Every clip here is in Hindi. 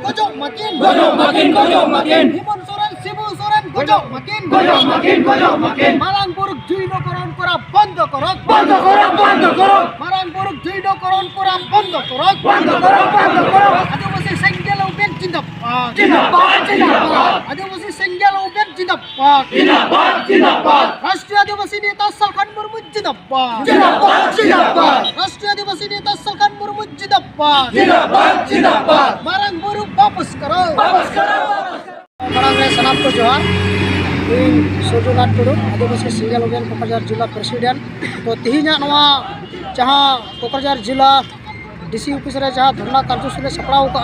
gojok makin Himon Soren Sibu Soren gojok makin Marang buruk juino koron kora bondo korok Marang buruk juino koron kora bondo korok Adivasi Senggel Ubed Jindabad Adivasi Senggel Ubed Jindabad Raष्ट्रीय Adivasi Neta Salkan Murmu Jindabad Raष्ट्रीय Adivasi Neta Salkan Murmu Jindabad Marang buruk वापस करो marang re sanam ko johar ing Sojunat Tudu Adivasi Senggel Ubed Kokrajhar Jilla Presiden to tihinya noa jaha Kokrajhar Jilla DC office re jaha dharna karjosuli saprau ka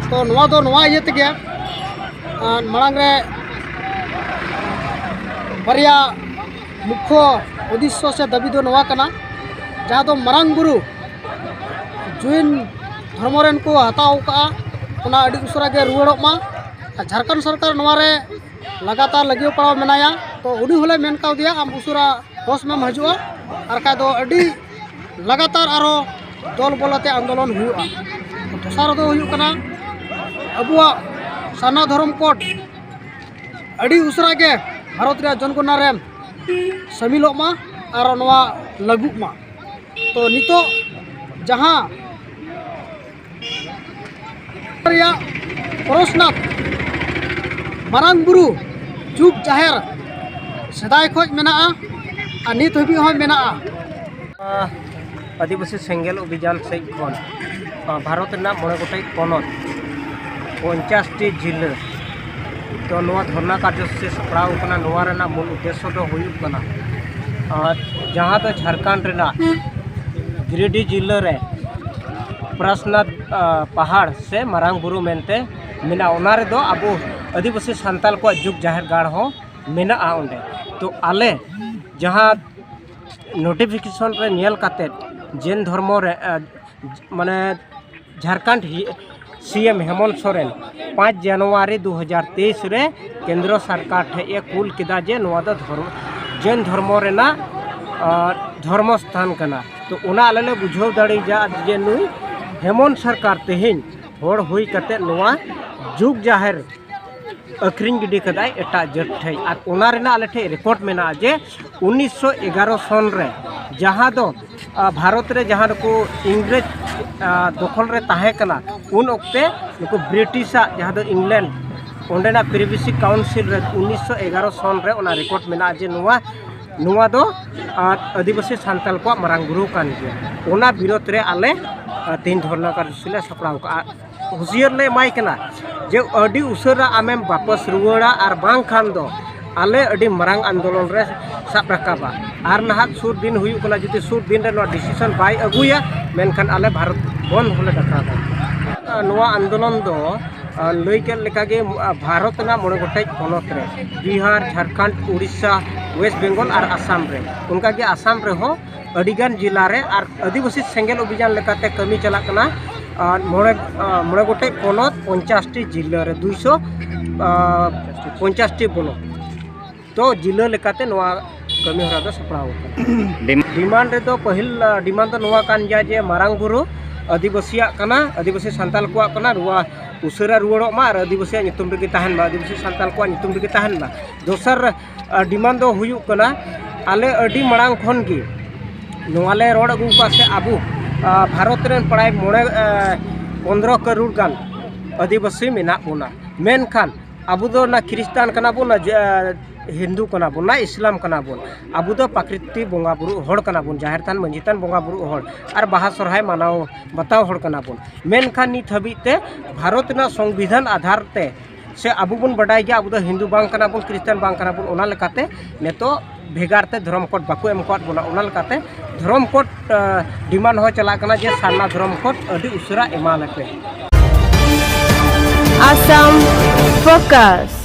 to noa do noa iye tege marang re barya mukho udishyo se dabi do noa kana jaha do marang buru juin धर्मरेन को हताव का उना अड़ी उसरा के रुआड़ों मा झारखंड सरकार नवारे लगातार लगियो पड़ाव मेनाया तो उनी होले मेन काव दिया आम उसरा होश में हजुआ आर का दो अड़ी लगातार आरो दल बोलते आंदोलन हुआ दोसार दो हुयु कना अबुआ साना धर्म कोड अड़ी उसरा के भारत रे जनगणना रे शामिलों मा आरो नवा लागू मा तो नितो जहां परसनाथ मारांग बुरु जुग जाहेर सदाय खोज मेना नित हबी होय मेना आदिवासी सेंगेल अभियान से भारत मोड़े गोटे पनत 50 टी जिला तो धरना कार्यसूची सपड़ाव मूल उद्देश्य दो जहाँ तो झारखंड गिरिडीह जिले रे परसनाथ पहाड़ से मारांग बुरु मेनते मेना ओना रे दो अब आदिवासी सान्ताल को जुग जाहिर गाड़ हो मेना ओंडे तो आले जहाँ नोटिफिकेशन रे नेल काते जैन धर्म रे माने झारखंड सीएम हेमंत सोरेन 5 जनवरी 2023 रे केंद्र सरकार ठे ये कुल किदा जे नवा दो जैन धर्म रेना धर्म स्थान कना तो ओना आले ले बुझाव दाड़ी जा जे नुई हेमंत सरकार तेहिन होड़ हुई कते नवा जुग जाहिर अखरिंग गिडी कदाय एटा जट ठे आर ओना रेना आले ठे रिपोर्ट मेना जे 1911 सन रे जहां दो भारत रे जहां को इंग्रेज दखल रे ताहे कना उन ओक्ते नुको ब्रिटिशा जहां दो इंग्लैंड ओंडेना प्रिविसी काउंसिल रे 1911 सन रे ओना रिपोर्ट मेना जे नवा दो आदिवासी सान्ताल को मारांग गुरु कान गया ओना विरोध रे आले तीन धरना कार्यसूची सपड़ाव का हुसियर ले माई कना जे अडी उसरा आमेम वापस रुआड़ा और बांग खान दो आले अडी मारांग आंदोलन रे साब रकाबा और नहा सुर दिन हुयु कना जुदी सुर दिन रे नो डिसीजन बाय अगुया मेनखान आले भारत बंद होले डकाबा नवा आंदोलन दो लई के लेका गे भारत ना मोड़े गोटे पनत रे बिहार झारखंड उड़ीसा वेस्ट बेंगल और आसाम रे उनका के आसाम रे हो अडिगान जिला रे और आदिवासी सेंगेल अभियान लेकाते कमी चला कना मोड़े गोटे पनत 50 टी जिला रे 250 टी ब्लॉक तो जिला लेकाते नवा कमी हरा दो सपड़ाव डिमांड रे दो पहिल डिमांड तो नवा कान जा जे मारांग बुरु आदिवासिया कना आदिवासी सान्ताल को कना रुआ उसरा रुआड़ो मा और आदिवासी नितुम रे ताहन बा आदिवासी सान्ताल को नितुम रे ताहन बा दोसर डिमांड दो हुयु कना आले अडी मारांग खन गी नवाले रोड अगु का से आबू भारत रे पड़ाय 15 करोड़ गान आदिवासी मेना बोना मेन खान आबू दो ना ख्रिस्टान कना बोन ना हिंदू कना बोन ना इस्लाम कना बोन आबू दो प्रकृति बोंगा बुरु होड़ कना बोन जाहिर थान मंजितान बोंगा बुरु होड़ और बाहा सरहाय मानाव बताव होड़ कना बोन मेन खान नित हबीते भारत ना संविधान आधार ते से आबू बन बडाय गया आबू दो हिंदू बांग कना बोन ख्रिस्टान बांग कना बोन ओना लेकाते नेतो भेगारते धर्म कोड बाकू एम कोड बोना ओना लेकाते धर्म कोड डिमांड हो चला कना जे सारना धर्म कोड अडी उसरा एमा लके Assam Focus।